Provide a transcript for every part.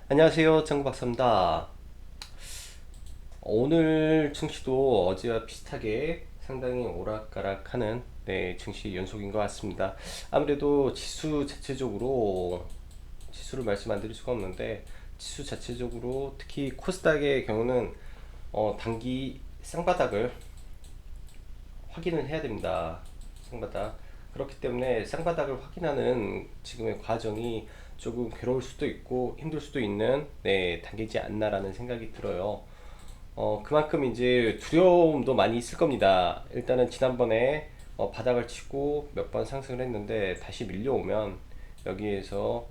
안녕하세요, 정박사입니다. 오늘 증시도 어제와 비슷하게 상당히 오락가락하는 증시 연속인 것 같습니다. 아무래도 지수 자체적으로 지수를 말씀 안 드릴 수가 없는데 지수 자체적으로 특히 코스닥의 경우는 단기 쌍바닥을 확인을 해야 됩니다. 쌍바닥. 그렇기 때문에 쌍바닥을 확인하는 지금의 과정이 조금 괴로울 수도 있고 힘들 수도 있는 단계지 않나라는 생각이 들어요. 그만큼 이제 두려움도 많이 있을 겁니다. 일단은 지난번에 바닥을 치고 몇 번 상승을 했는데 다시 밀려오면 여기에서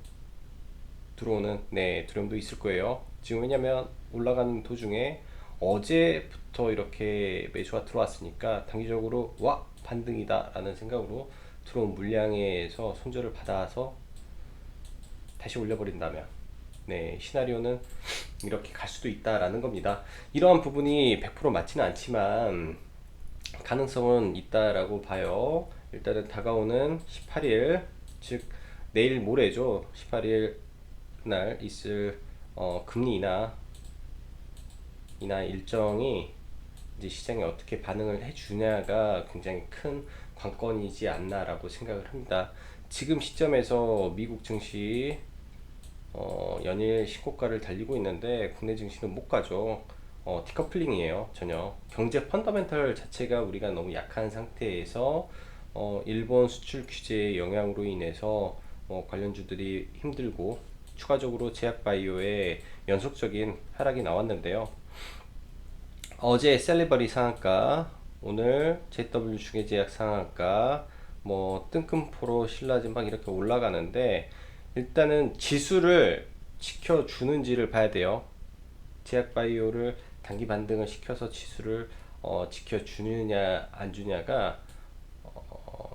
들어오는 두려움도 있을 거예요. 지금 왜냐면 올라가는 도중에 어제부터 이렇게 매수가 들어왔으니까 단기적으로 와 반등이다 라는 생각으로 들어온 물량에서 손절을 받아서 다시 올려버린다면 시나리오는 이렇게 갈 수도 있다라는 겁니다. 이러한 부분이 100% 맞지는 않지만 가능성은 있다라고 봐요. 일단은 다가오는 18일, 즉 내일 모레죠. 18일 날 있을 금리 인하 일정이 이제 시장에 어떻게 반응을 해주냐가 굉장히 큰 관건이지 않나라고 생각을 합니다. 지금 시점에서 미국 증시 연일 신고가를 달리고 있는데 국내 증시는 못 가죠. 디커플링이에요. 전혀 경제 펀더멘털 자체가 우리가 너무 약한 상태에서 일본 수출 규제의 영향으로 인해서 관련주들이 힘들고 추가적으로 제약바이오의 연속적인 하락이 나왔는데요. 어제 셀리버리 상한가, 오늘 JW 중개제약 상한가, 뭐 뜬금포로 신라진 막 이렇게 올라가는데 일단은 지수를 지켜주는지를 봐야 돼요. 제약바이오를 단기 반등을 시켜서 지수를 지켜주느냐 안 주냐가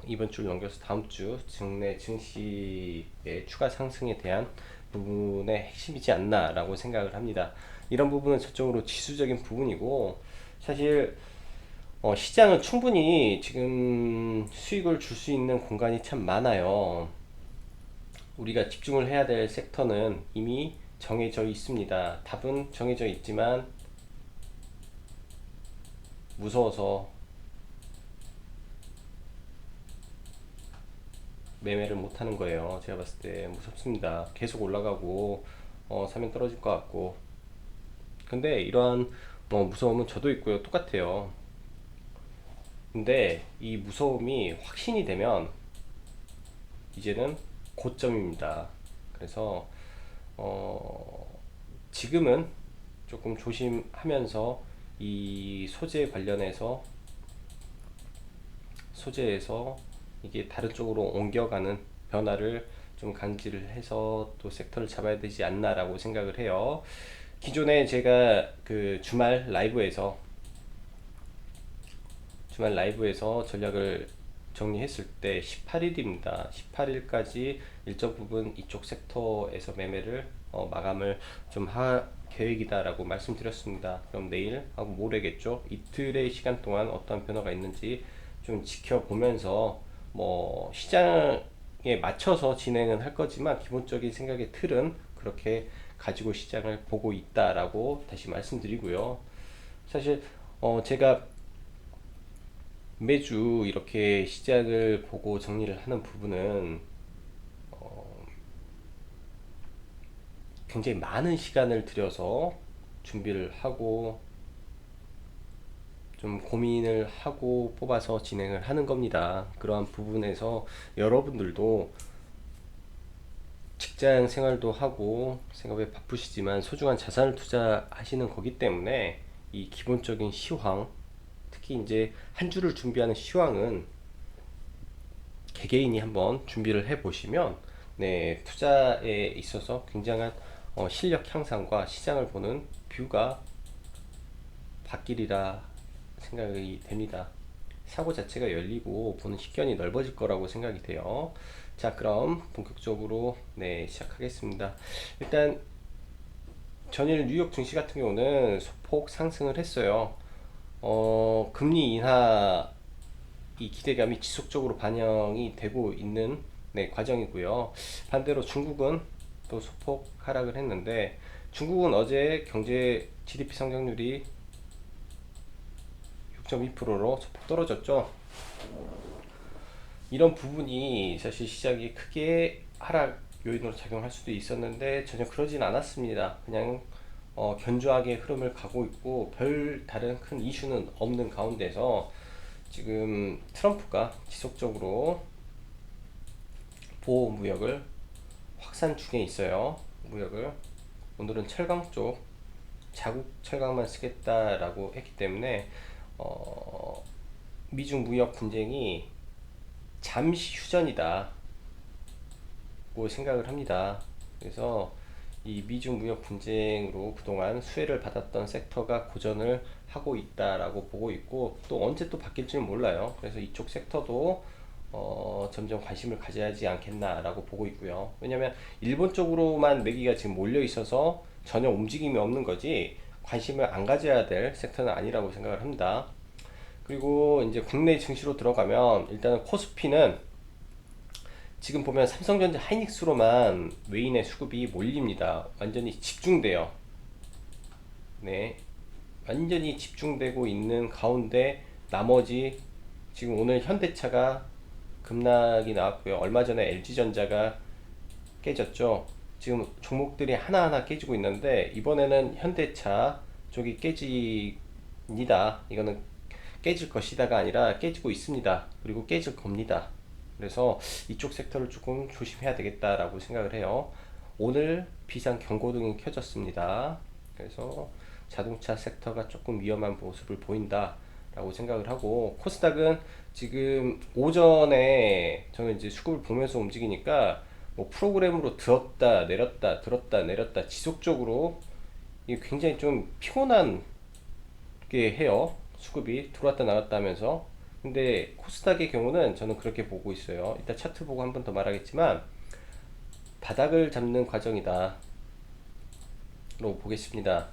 이번 주를 넘겨서 다음 주 증내 증시의 추가 상승에 대한 부분의 핵심이지 않나라고 생각을 합니다. 이런 부분은 전적으로 지수적인 부분이고 사실 시장은 충분히 지금 수익을 줄 수 있는 공간이 참 많아요. 우리가 집중을 해야 될 섹터는 이미 정해져 있습니다. 답은 정해져 있지만 무서워서 매매를 못 하는 거예요. 제가 봤을 때 무섭습니다. 계속 올라가고 사면 떨어질 것 같고. 근데 이러한 무서움은 저도 있고요. 똑같아요. 근데 이 무서움이 확신이 되면 이제는 고점입니다. 그래서 어, 지금은 조금 조심하면서 이 소재 관련해서 소재에서 이게 다른 쪽으로 옮겨가는 변화를 좀 감지를 해서 또 섹터를 잡아야 되지 않나라고 생각을 해요. 기존에 제가 그 주말 라이브에서 전략을 정리했을 때 18일입니다. 18일까지 일정 부분 이쪽 섹터에서 매매를 마감을 좀 계획이다라고 말씀드렸습니다. 그럼 내일 하고 모레겠죠. 이틀의 시간 동안 어떤 변화가 있는지 좀 지켜보면서 뭐 시장에 맞춰서 진행은 할 거지만 기본적인 생각의 틀은 그렇게 가지고 시장을 보고 있다라고 다시 말씀드리고요. 사실 제가 매주 이렇게 시장을 보고 정리를 하는 부분은 굉장히 많은 시간을 들여서 준비를 하고 좀 고민을 하고 뽑아서 진행을 하는 겁니다. 그러한 부분에서 여러분들도 직장 생활도 하고 생업에 바쁘시지만 소중한 자산을 투자하시는 거기 때문에 이 기본적인 시황, 특히 이제 한 주를 준비하는 시황은 개개인이 한번 준비를 해 보시면 투자에 있어서 굉장한 실력 향상과 시장을 보는 뷰가 바뀌리라 생각이 됩니다. 사고 자체가 열리고 보는 식견이 넓어질 거라고 생각이 돼요. 자, 그럼 본격적으로 시작하겠습니다. 일단 전일 뉴욕 증시 같은 경우는 소폭 상승을 했어요. 금리 인하 이 기대감이 지속적으로 반영이 되고 있는 과정이고요. 반대로 중국은 또 소폭 하락을 했는데 중국은 어제 경제 GDP 성장률이 6.2%로 소폭 떨어졌죠. 이런 부분이 사실 시장이 크게 하락 요인으로 작용할 수도 있었는데 전혀 그러진 않았습니다. 그냥 견조하게 흐름을 가고 있고 별 다른 큰 이슈는 없는 가운데서 지금 트럼프가 지속적으로 보호 무역을 확산 중에 있어요. 무역을 오늘은 철강 쪽 자국 철강만 쓰겠다라고 했기 때문에 미중 무역 분쟁이 잠시 휴전이다 고 생각을 합니다. 그래서 이 미중 무역 분쟁으로 그동안 수혜를 받았던 섹터가 고전을 하고 있다라고 보고 있고 또 언제 또 바뀔지는 몰라요. 그래서 이쪽 섹터도 점점 관심을 가져야 하지 않겠나라고 보고 있고요. 왜냐면 일본 쪽으로만 매기가 지금 몰려 있어서 전혀 움직임이 없는 거지 관심을 안 가져야 될 섹터는 아니라고 생각을 합니다. 그리고 이제 국내 증시로 들어가면 일단은 코스피는 지금 보면 삼성전자 하이닉스로만 외인의 수급이 몰립니다. 완전히 집중돼요. 네. 완전히 집중되고 있는 가운데 나머지 지금 오늘 현대차가 급락이 나왔고요. 얼마 전에 LG전자가 깨졌죠. 지금 종목들이 하나하나 깨지고 있는데 이번에는 현대차 쪽이 깨집니다. 이거는 깨질 것이다가 아니라 깨지고 있습니다. 그리고 깨질 겁니다. 그래서 이쪽 섹터를 조금 조심해야 되겠다라고 생각을 해요. 오늘 비상 경고등이 켜졌습니다. 그래서 자동차 섹터가 조금 위험한 모습을 보인다라고 생각을 하고 코스닥은 지금 오전에 저는 이제 수급을 보면서 움직이니까 뭐 프로그램으로 들었다 내렸다 들었다 내렸다 지속적으로 이게 굉장히 좀 피곤한 게 해요. 수급이 들어왔다 나갔다 하면서. 근데 코스닥의 경우는 저는 그렇게 보고 있어요. 이따 차트 보고 한 번 더 말하겠지만 바닥을 잡는 과정이다 로 보겠습니다.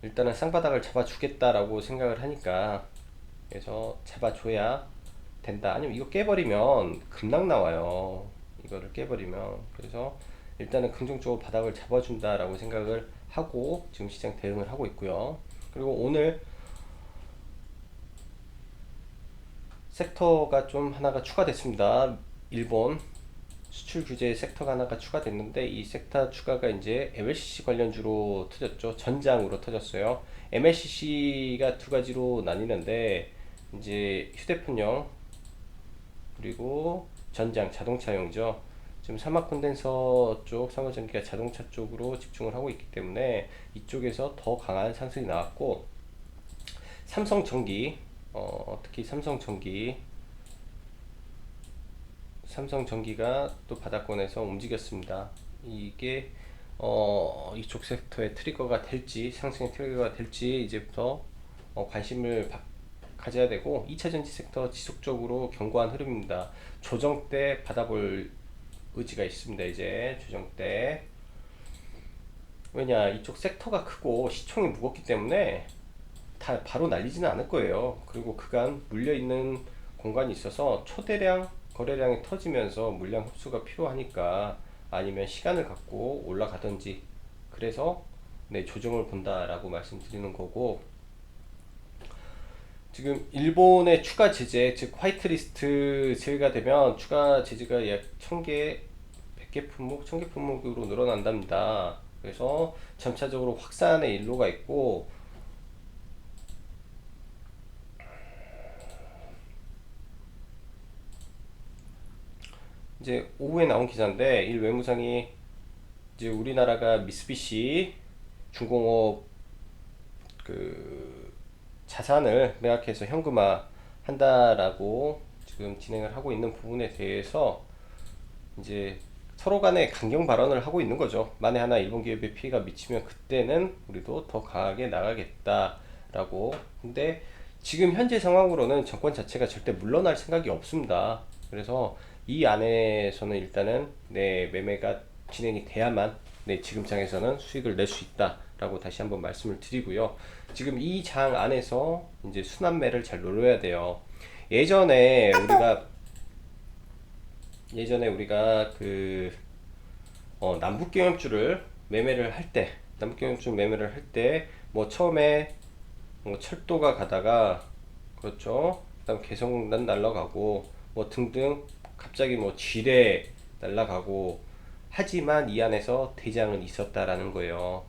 일단은 쌍바닥을 잡아주겠다라고 생각을 하니까 그래서 잡아줘야 된다. 아니면 이거 깨버리면 급락 나와요. 이거를 깨버리면. 그래서 일단은 긍정적으로 바닥을 잡아준다라고 생각을 하고 지금 시장 대응을 하고 있고요. 그리고 오늘 섹터가 좀 하나가 추가됐습니다. 일본 수출 규제 섹터가 하나가 추가됐는데 이 섹터 추가가 이제 MLCC 관련주로 터졌죠. 전장으로 터졌어요. MLCC가 두 가지로 나뉘는데 이제 휴대폰용 그리고 전장 자동차용이죠. 지금 사막 콘덴서 쪽 상호전기가 자동차 쪽으로 집중을 하고 있기 때문에 이쪽에서 더 강한 상승이 나왔고 삼성전기 특히 삼성전기가 또 바닥권에서 움직였습니다. 이게 이쪽 섹터의 트리거가 될지 상승의 트리거가 될지 이제부터 관심을 가져야 되고 2차전지 섹터 지속적으로 견고한 흐름입니다. 조정 때 받아볼 의지가 있습니다. 이제 조정 때 왜냐 이쪽 섹터가 크고 시총이 무겁기 때문에 다 바로 날리지는 않을 거예요. 그리고 그간 물려있는 공간이 있어서 초대량 거래량이 터지면서 물량 흡수가 필요하니까 아니면 시간을 갖고 올라가든지 그래서 네, 조정을 본다라고 말씀드리는 거고 지금 일본의 추가 제재 즉 화이트리스트 제외가 되면 추가 제재가 약 1000개 100개 품목 1000개 품목으로 늘어난답니다. 그래서 점차적으로 확산의 일로가 있고 이제 오후에 나온 기사인데 일 외무상이 이제 우리나라가 미쓰비시 중공업 그 자산을 매각해서 현금화 한다라고 지금 진행을 하고 있는 부분에 대해서 이제 서로 간에 강경 발언을 하고 있는 거죠. 만에 하나 일본 기업에 피해가 미치면 그때는 우리도 더 강하게 나가겠다라고. 근데 지금 현재 상황으로는 정권 자체가 절대 물러날 생각이 없습니다. 그래서 이 안에서는 일단은 내 매매가 진행이 돼야만 네, 지금 장에서는 수익을 낼 수 있다라고 다시 한번 말씀을 드리고요. 지금 이 장 안에서 이제 순환매를 잘 노려야 돼요. 예전에 우리가 그 남북경협주를 매매를 할 때, 남북경협주 매매를 할 때, 뭐 처음에 뭐 철도가 가다가, 그렇죠. 그다음 개성공단 날라가고 뭐 등등 갑자기 뭐 지뢰 날라가고 하지만 이 안에서 대장은 있었다라는 거예요.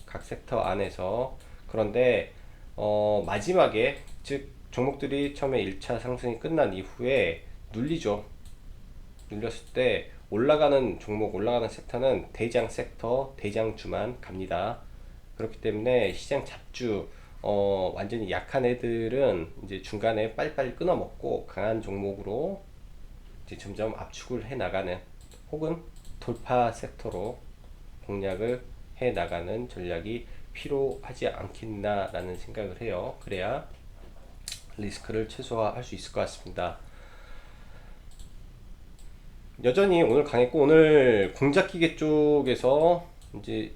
각 섹터 안에서. 그런데 마지막에 즉 종목들이 처음에 1차 상승이 끝난 이후에 눌리죠. 눌렸을 때 올라가는 종목, 올라가는 섹터는 대장 섹터, 대장주만 갑니다. 그렇기 때문에 시장 잡주, 완전히 약한 애들은 이제 중간에 빨리빨리 끊어먹고 강한 종목으로 이제 점점 압축을 해 나가는, 혹은 돌파 섹터로 공략을 해 나가는 전략이 필요하지 않겠나라는 생각을 해요. 그래야 리스크를 최소화할 수 있을 것 같습니다. 여전히 오늘 강했고, 오늘 공작기계 쪽에서 이제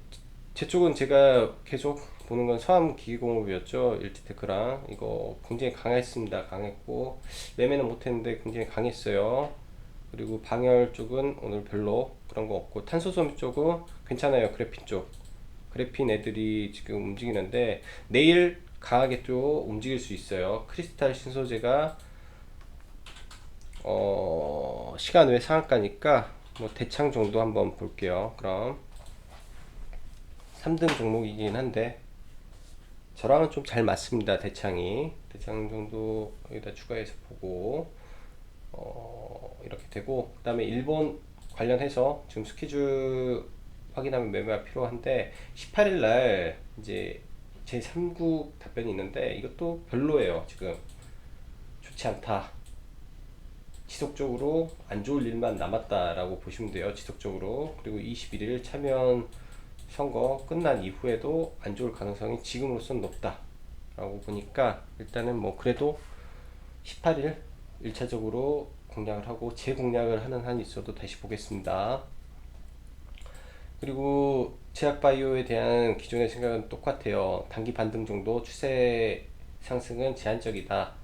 제 쪽은 제가 계속 보는 건 서암기계공업이었죠. 일티테크랑 이거 굉장히 강했습니다. 강했고 매매는 못했는데 굉장히 강했어요. 그리고 방열 쪽은 오늘 별로 그런 거 없고, 탄소섬유 쪽은 괜찮아요. 그래핀 쪽, 그래핀 애들이 지금 움직이는데 내일 강하게 또 움직일 수 있어요. 크리스탈 신소재가 시간 외 상한가니까 뭐 대창 정도 한번 볼게요. 그럼 3등 종목이긴 한데 저랑은 좀 잘 맞습니다. 대창 정도 여기다 추가해서 보고 이렇게 되고, 그 다음에 일본 관련해서 지금 스케줄 확인하면 매매가 필요한데 18일 날 이제 제 3국 답변이 있는데 이것도 별로예요. 지금 좋지 않다. 지속적으로 안 좋을 일만 남았다라고 보시면 돼요. 지속적으로. 그리고 21일 참여연 선거 끝난 이후에도 안 좋을 가능성이 지금으로선 높다 라고 보니까, 일단은 뭐 그래도 18일 1차적으로 공략을 하고 재공략을 하는 한이 있어도 다시 보겠습니다. 그리고 제약바이오에 대한 기존의 생각은 똑같아요. 단기 반등 정도, 추세 상승은 제한적이다.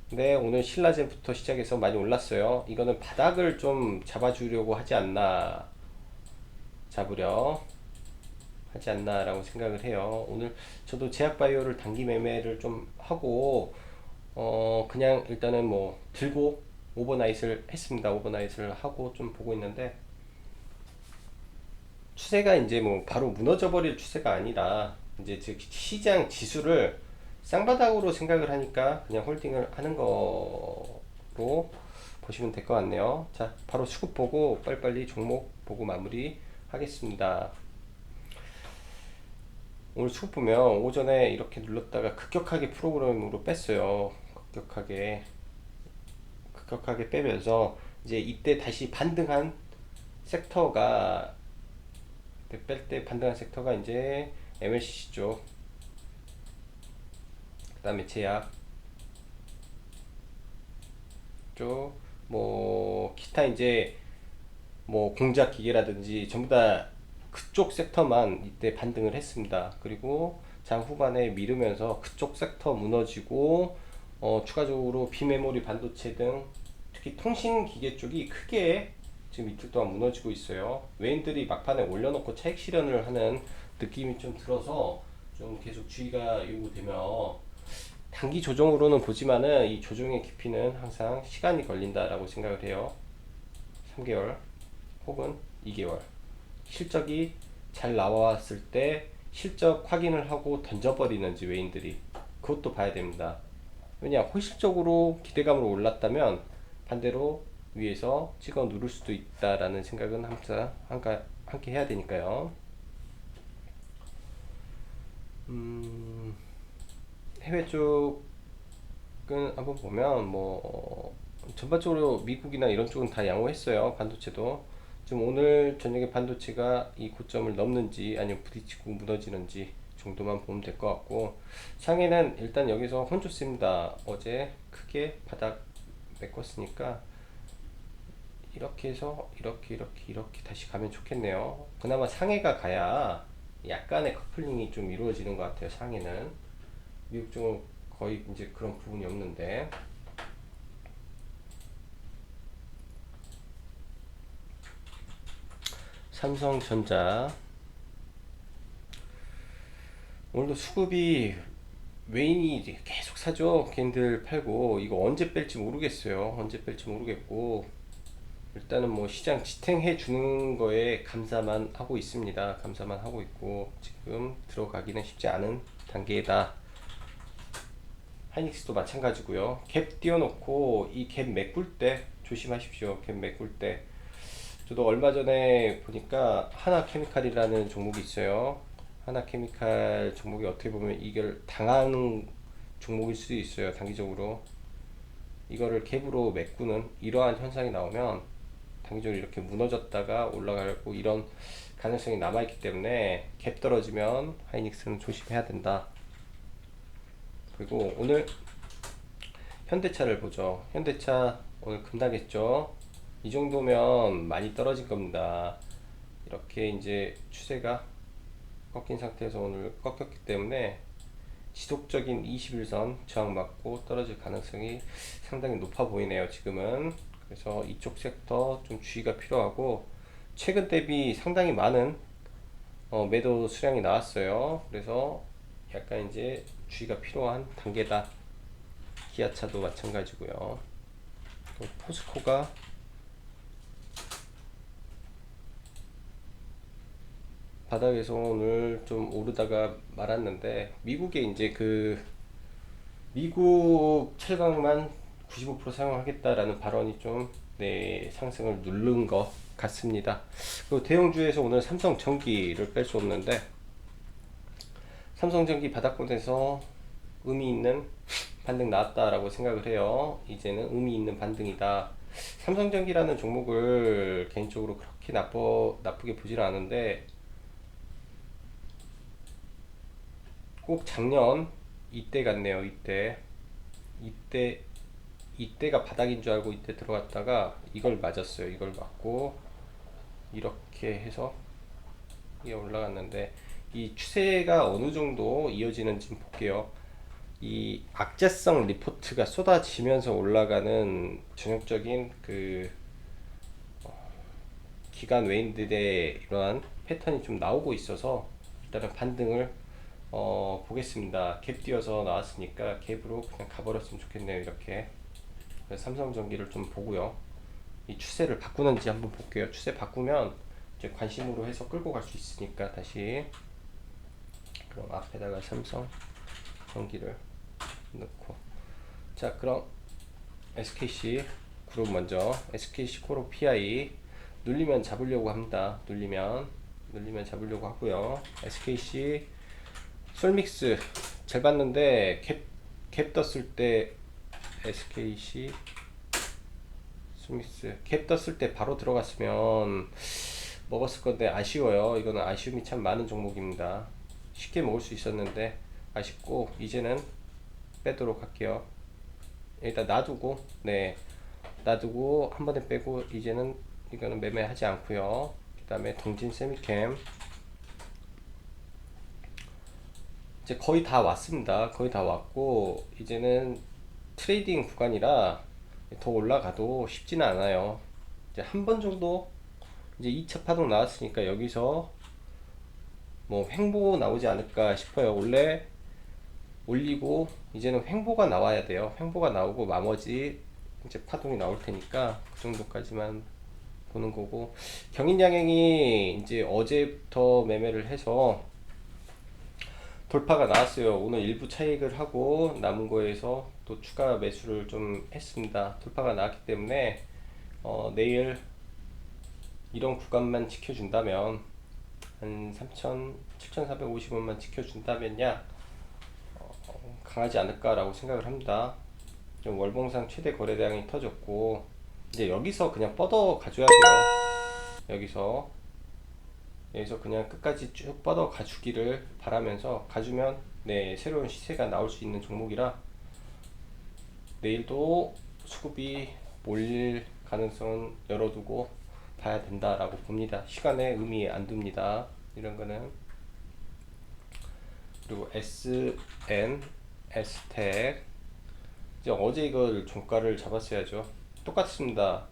근데 오늘 신라젠부터 시작해서 많이 올랐어요. 이거는 바닥을 좀 잡아주려고 하지 않나, 잡으려 하지 않나 라고 생각을 해요. 오늘 저도 제약바이오를 단기 매매를 좀 하고 그냥 일단은 뭐 들고 오버나잇을 했습니다. 오버나잇을 하고 좀 보고 있는데, 추세가 이제 뭐 바로 무너져 버릴 추세가 아니라 이제 즉 시장 지수를 쌍바닥으로 생각을 하니까 그냥 홀딩을 하는 거로 보시면 될 것 같네요. 자, 바로 수급 보고 빨리빨리 종목 보고 마무리 하겠습니다. 오늘 수급 보면 오전에 이렇게 눌렀다가 급격하게 프로그램으로 뺐어요. 급격하게 빼면서 이제 이때 다시 반등한 섹터가, 뺄 때 반등한 섹터가 이제 MLCC 쪽, 그 다음에 제약 쪽, 뭐 기타 이제 뭐 공작 기계라든지 전부 다 그쪽 섹터만 이때 반등을 했습니다. 그리고 장 후반에 미루면서 그쪽 섹터 무너지고 추가적으로 비메모리 반도체 등 특히 통신 기계 쪽이 크게 지금 이틀 동안 무너지고 있어요. 외인들이 막판에 올려놓고 차익 실현을 하는 느낌이 좀 들어서 좀 계속 주의가 요구되며, 단기 조정으로는 보지만은 이 조정의 깊이는 항상 시간이 걸린다라고 생각을 해요. 3개월 혹은 2개월 실적이 잘 나왔을 때 실적 확인을 하고 던져버리는지 외인들이, 그것도 봐야 됩니다. 왜냐, 호실적으로 기대감으로 올랐다면 반대로 위에서 찍어 누를 수도 있다라는 생각은 항상 함께 해야 되니까요. 해외 쪽은 한번 보면 뭐 전반적으로 미국이나 이런 쪽은 다 양호했어요. 반도체도 지금 오늘 저녁에 반도체가 이 고점을 넘는지 아니면 부딪히고 무너지는지 정도만 보면 될 것 같고, 상해는 일단 여기서 혼줬습니다. 어제 크게 바닥 메꿨으니까 이렇게 해서 이렇게 다시 가면 좋겠네요. 그나마 상해가 가야 약간의 커플링이 좀 이루어지는 것 같아요. 상해는 미국 쪽은 거의 이제 그런 부분이 없는데, 삼성전자 오늘도 수급이 외인이 계속 사죠. 개인들 팔고 이거 언제 뺄지 모르겠어요. 언제 뺄지 모르겠고 일단은 뭐 시장 지탱해 주는 거에 감사만 하고 있습니다. 감사만 하고 있고 지금 들어가기는 쉽지 않은 단계다. 하이닉스도 마찬가지고요. 갭 띄워놓고 이 갭 메꿀 때 조심하십시오. 갭 메꿀 때 저도 얼마 전에 보니까 하나케미칼이라는 종목이 있어요. 하나케미칼 종목이 어떻게 보면 이걸 당하는 종목일 수도 있어요. 단기적으로 이거를 갭으로 메꾸는 이러한 현상이 나오면 단기적으로 이렇게 무너졌다가 올라가고 이런 가능성이 남아있기 때문에 갭 떨어지면 하이닉스는 조심해야 된다. 그리고 오늘 현대차를 보죠. 현대차 오늘 급락했죠. 이 정도면 많이 떨어진 겁니다. 이렇게 이제 추세가 꺾인 상태에서 오늘 꺾였기 때문에 지속적인 21선 저항받고 떨어질 가능성이 상당히 높아 보이네요. 지금은. 그래서 이쪽 섹터 좀 주의가 필요하고 최근 대비 상당히 많은 매도 수량이 나왔어요. 그래서 약간 이제 주의가 필요한 단계다. 기아차도 마찬가지고요. 포스코가 바닥에서 오늘 좀 오르다가 말았는데 미국에 이제 그 미국 철강만 95% 사용하겠다라는 발언이 좀 상승을 누른 것 같습니다. 그리고 대형주에서 오늘 삼성전기를 뺄 수 없는데 삼성전기 바닥권에서 의미 있는 반등 나왔다라고 생각을 해요. 이제는 의미 있는 반등이다. 삼성전기라는 종목을 개인적으로 그렇게 나쁘게 보지는 않은데 꼭 작년 이때 같네요. 이때가 바닥인 줄 알고 이때 들어갔다가 이걸 맞았어요. 이걸 맞고 이렇게 해서 이게 올라갔는데 이 추세가 어느 정도 이어지는지 볼게요. 이 악재성 리포트가 쏟아지면서 올라가는 전형적인 그 기관 외인들의 이러한 패턴이 좀 나오고 있어서 일단은 반등을 보겠습니다. 갭 띄어서 나왔으니까 갭으로 그냥 가버렸으면 좋겠네요. 이렇게 삼성전기를 좀 보고요. 이 추세를 바꾸는지 한번 볼게요. 추세 바꾸면 이제 관심으로 해서 끌고 갈 수 있으니까 다시 그럼 앞에다가 삼성전기를 넣고 자 그럼 SKC 그룹 먼저 SKC 코로 PI 눌리면 잡으려고 합니다. 눌리면 잡으려고 하고요. SKC 솔믹스 잘 봤는데 갭 떴을 때 SKC 솔믹스 갭 떴을 때 바로 들어갔으면 먹었을 건데 아쉬워요. 이거는 아쉬움이 참 많은 종목입니다. 쉽게 먹을 수 있었는데 아쉽고 이제는 빼도록 할게요. 일단 놔두고 놔두고 한 번에 빼고 이제는 이거는 매매하지 않고요. 그 다음에 동진 세미캠 이제 거의 다 왔습니다. 거의 다 왔고 이제는 트레이딩 구간이라 더 올라가도 쉽지는 않아요. 이제 한 번 정도 이제 2차 파동 나왔으니까 여기서 뭐 횡보 나오지 않을까 싶어요. 원래 올리고 이제는 횡보가 나와야 돼요. 횡보가 나오고 나머지 이제 파동이 나올 테니까 그 정도까지만 보는 거고 경인양행이 이제 어제부터 매매를 해서 돌파가 나왔어요. 오늘 일부 차익을 하고 남은 거에서 또 추가 매수를 좀 했습니다. 돌파가 나왔기 때문에 내일 이런 구간만 지켜준다면 한 7,450원만 지켜준다면야 강하지 않을까라고 생각을 합니다. 좀 월봉상 최대 거래량이 터졌고 이제 여기서 그냥 뻗어 가줘야 돼요. 여기서 그냥 끝까지 쭉 뻗어 가주기를 바라면서 가주면 새로운 시세가 나올 수 있는 종목이라 내일도 수급이 몰릴 가능성은 열어두고 봐야 된다라고 봅니다. 시간에 의미 안 둡니다. 이런 거는. 그리고 SN S텍 이제 어제 이걸 종가를 잡았어야죠. 똑같습니다.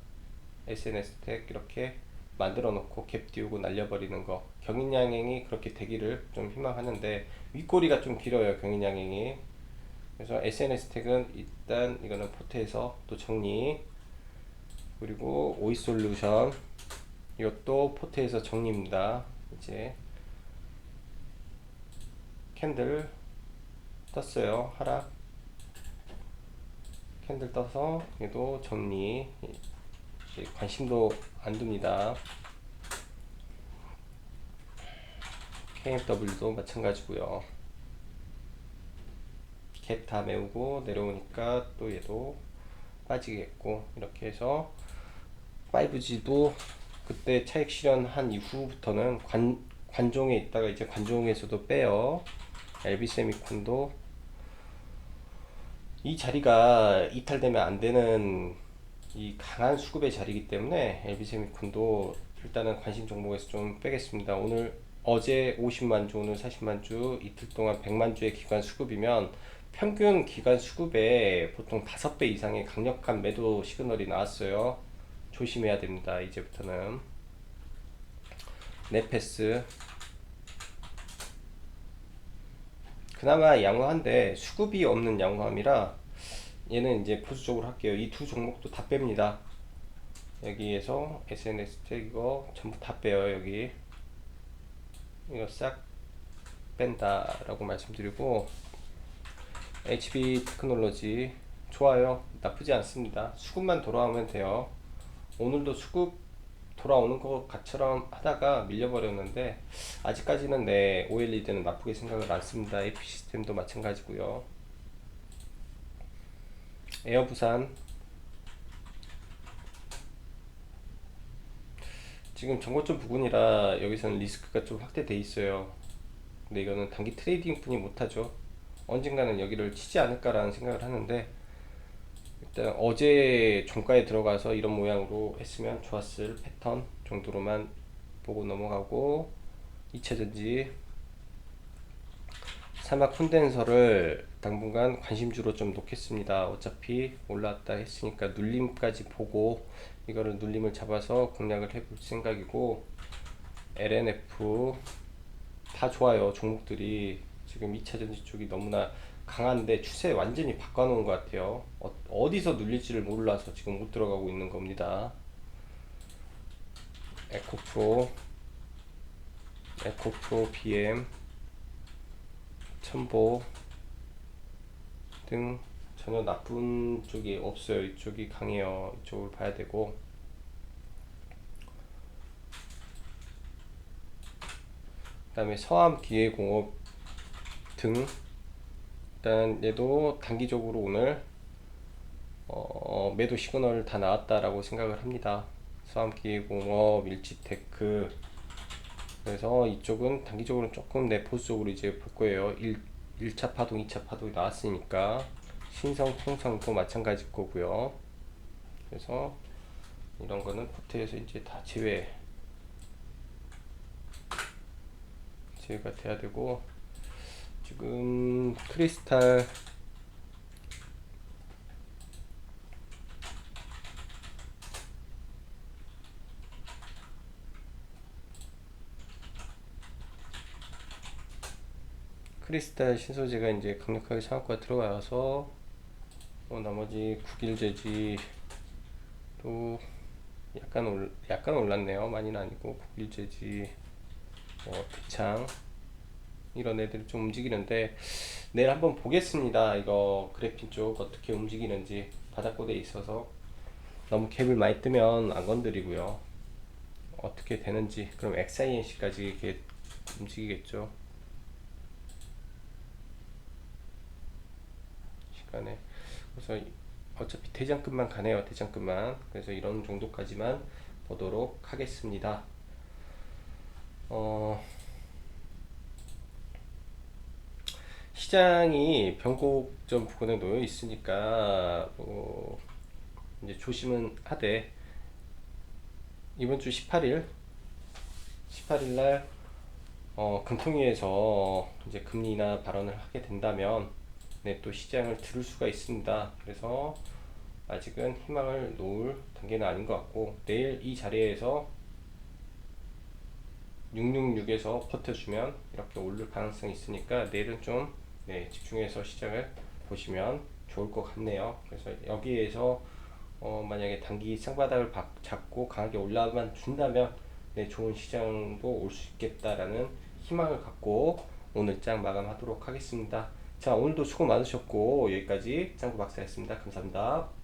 SNS텍 이렇게 만들어 놓고 갭 띄우고 날려버리는 거, 경인양행이 그렇게 되기를 좀 희망하는데 윗꼬리가 좀 길어요, 경인양행이. 그래서 SNS 택은 일단 이거는 포트에서 또 정리, 그리고 오이솔루션 이것도 포트에서 정리입니다. 이제 캔들 떴어요, 하락 캔들 떠서 얘도 정리, 관심도 안 둡니다. KMW도 마찬가지고요. 갭 다 메우고 내려오니까 또 얘도 빠지겠고, 이렇게 해서 5G도 그때 차익 실현한 이후부터는 관종에 있다가 이제 관종에서도 빼요. LB세미콘도 이 자리가 이탈되면 안 되는 이 강한 수급의 자리이기 때문에 LB세미콘도 일단은 관심 종목에서 좀 빼겠습니다. 어제 50만 주, 오늘 40만 주, 이틀 동안 100만 주의 기관 수급이면 평균 기관 수급에 보통 5배 이상의 강력한 매도 시그널이 나왔어요. 조심해야 됩니다. 이제부터는. 네페스 그나마 양호한데 수급이 없는 양호함이라 얘는 이제 보수적으로 할게요. 이 두 종목도 다 뺍니다. 여기에서 SNS 택 이거 전부 다 빼요. 여기 이거 싹 뺀다 라고 말씀드리고, HB 테크놀로지 좋아요. 나쁘지 않습니다. 수급만 돌아오면 돼요. 오늘도 수급 돌아오는 것처럼 하다가 밀려버렸는데 아직까지는 내 OLED는 나쁘게 생각을 안 씁니다. AP 시스템도 마찬가지고요. 에어부산 지금 정고점 부근이라 여기서는 리스크가 좀 확대돼 있어요. 근데 이거는 단기 트레이딩 뿐이 못하죠. 언젠가는 여기를 치지 않을까라는 생각을 하는데, 일단 어제 종가에 들어가서 이런 모양으로 했으면 좋았을 패턴 정도로만 보고 넘어가고, 2차전지 사막 콘덴서를 당분간 관심주로 좀 놓겠습니다. 어차피 올라왔다 했으니까 눌림까지 보고 이거를 눌림을 잡아서 공략을 해볼 생각이고, LNF 다 좋아요. 종목들이 지금 2차전지 쪽이 너무나 강한데 추세 완전히 바꿔놓은 것 같아요. 어디서 눌릴지를 몰라서 지금 못 들어가고 있는 겁니다. 에코프로, 에코프로 BM, 첨보 등 전혀 나쁜 쪽이 없어요. 이쪽이 강해요. 이쪽을 봐야 되고, 그 다음에 서암기계공업 등 일단 얘도 단기적으로 오늘 매도 시그널 다 나왔다라고 생각을 합니다. 서암기계공업, 일지테크. 그래서 이쪽은 단기적으로 조금 내 보수적으로 이제 볼 거예요. 1차 파동, 2차 파동이 나왔으니까. 신성, 통상도 마찬가지 거고요. 그래서 이런 거는 포트에서 이제 다 제외가 돼야 되고, 지금 크리스탈 신소재가 이제 강력하게 상한가 들어와서 나머지 국일제지 또 약간 올랐네요. 많이는 아니고. 국일제지, 대창 이런 애들이 좀 움직이는데 내일 한번 보겠습니다. 이거 그래핀 쪽 어떻게 움직이는지. 바닥권에 있어서 너무 갭을 많이 뜨면 안 건드리고요. 어떻게 되는지. 그럼 XINC까지 이렇게 움직이겠죠, 시간에. 그래서 어차피 대장급만 가네요. 대장급만. 그래서 이런 정도까지만 보도록 하겠습니다. 시장이 변곡점 부근에 놓여 있으니까 이제 조심은 하되, 이번 주 18일 날 금통위에서 이제 금리 인하 발언을 하게 된다면 또 시장을 들을 수가 있습니다. 그래서 아직은 희망을 놓을 단계는 아닌 것 같고, 내일 이 자리에서 666에서 버텨주면 이렇게 오를 가능성이 있으니까 내일은 좀 집중해서 시장을 보시면 좋을 것 같네요. 그래서 여기에서 만약에 단기 상바닥을 잡고 강하게 올라만 준다면 좋은 시장도 올 수 있겠다라는 희망을 갖고 오늘 장 마감하도록 하겠습니다. 자, 오늘도 수고 많으셨고 여기까지 짱구 박사였습니다. 감사합니다.